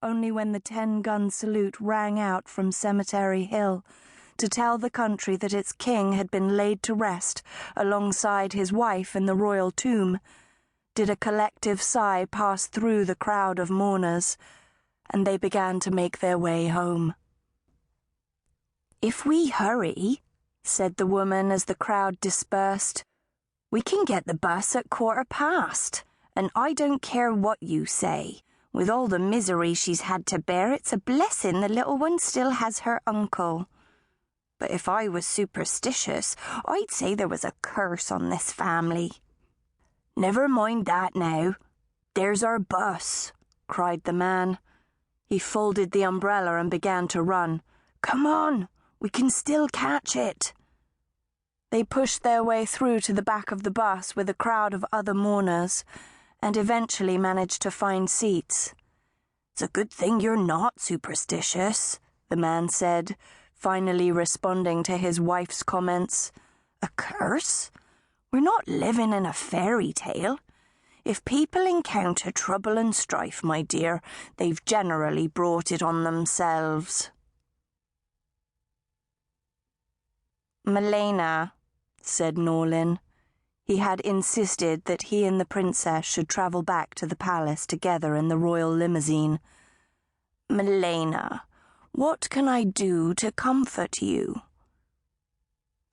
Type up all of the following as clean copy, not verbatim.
only when the 10-gun salute rang out from Cemetery Hill to tell the country that its king had been laid to rest alongside his wife in the royal tomb, did a collective sigh pass through the crowd of mourners, and they began to make their way home. "If we hurry," said the woman as the crowd dispersed, "we can get the bus at 1:15, and I don't care what you say. With all the misery she's had to bear, it's a blessing the little one still has her uncle. But if I was superstitious, I'd say there was a curse on this family." "Never mind that now. There's our bus," cried the man. He folded the umbrella and began to run. "Come on, we can still catch it." They pushed their way through to the back of the bus with a crowd of other mourners, and eventually managed to find seats. "It's a good thing you're not superstitious," the man said, finally responding to his wife's comments. "A curse? We're not living in a fairy tale. If people encounter trouble and strife, my dear, they've generally brought it on themselves." "Milena," said Norlin. He had insisted that he and the princess should travel back to the palace together in the royal limousine. "Milena, what can I do to comfort you?"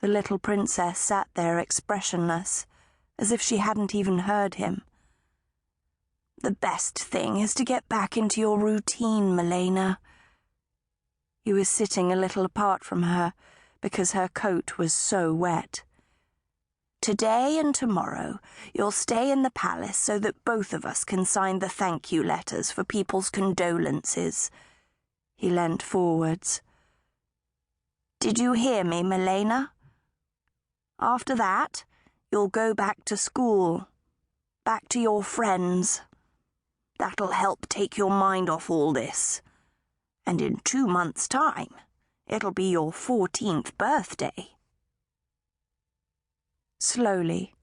The little princess sat there expressionless, as if she hadn't even heard him. "The best thing is to get back into your routine, Milena." He was sitting a little apart from her because her coat was so wet. "Today and tomorrow you'll stay in the palace so that both of us can sign the thank you letters for people's condolences." He leant forwards. "Did you hear me, Milena? After that, you'll go back to school, back to your friends. That'll help take your mind off all this. And in 2 months' time, it'll be your 14th birthday." Slowly,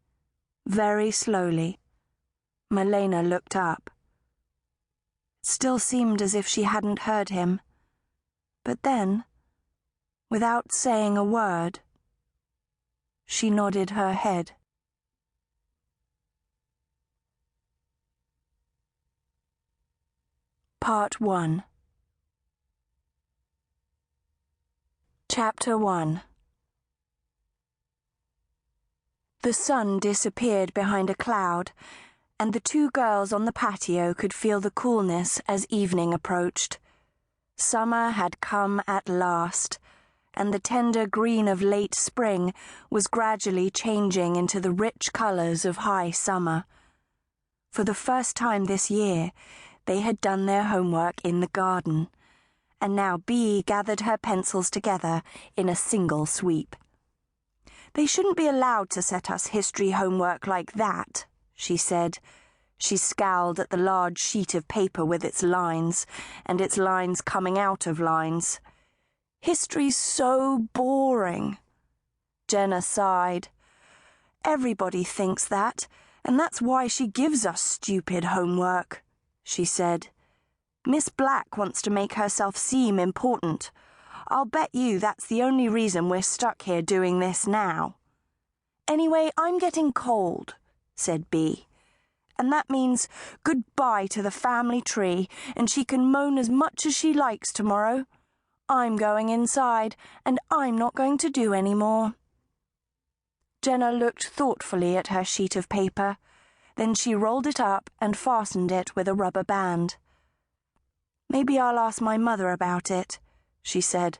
very slowly, Milena looked up. It still seemed as if she hadn't heard him, but then, without saying a word, she nodded her head. Part 1. Chapter 1. The sun disappeared behind a cloud, and the two girls on the patio could feel the coolness as evening approached. Summer had come at last, and the tender green of late spring was gradually changing into the rich colours of high summer. For the first time this year, they had done their homework in the garden, and now Bee gathered her pencils together in a single sweep. "They shouldn't be allowed to set us history homework like that," she said. She scowled at the large sheet of paper with its lines, and its lines coming out of lines. "History's so boring." Jenna sighed. "Everybody thinks that, and that's why she gives us stupid homework," she said. "Miss Black wants to make herself seem important. I'll bet you that's the only reason we're stuck here doing this now." "Anyway, I'm getting cold," said Bee. "And that means goodbye to the family tree, and she can moan as much as she likes tomorrow. I'm going inside, and I'm not going to do any more." Jenna looked thoughtfully at her sheet of paper. Then she rolled it up and fastened it with a rubber band. "Maybe I'll ask my mother about it," she said.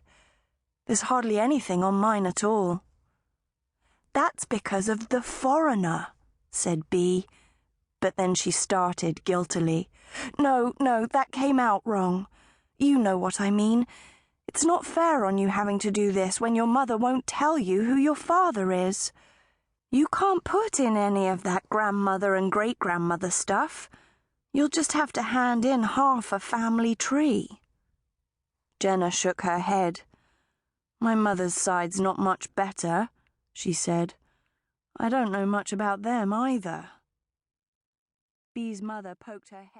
"There's hardly anything on mine at all." "That's because of the foreigner," said Bee. But then she started guiltily. No, that came out wrong. You know what I mean. It's not fair on you having to do this when your mother won't tell you who your father is. You can't put in any of that grandmother and great-grandmother stuff. You'll just have to hand in half a family tree." Jenna shook her head. "My mother's side's not much better," she said. "I don't know much about them either." Bee's mother poked her head.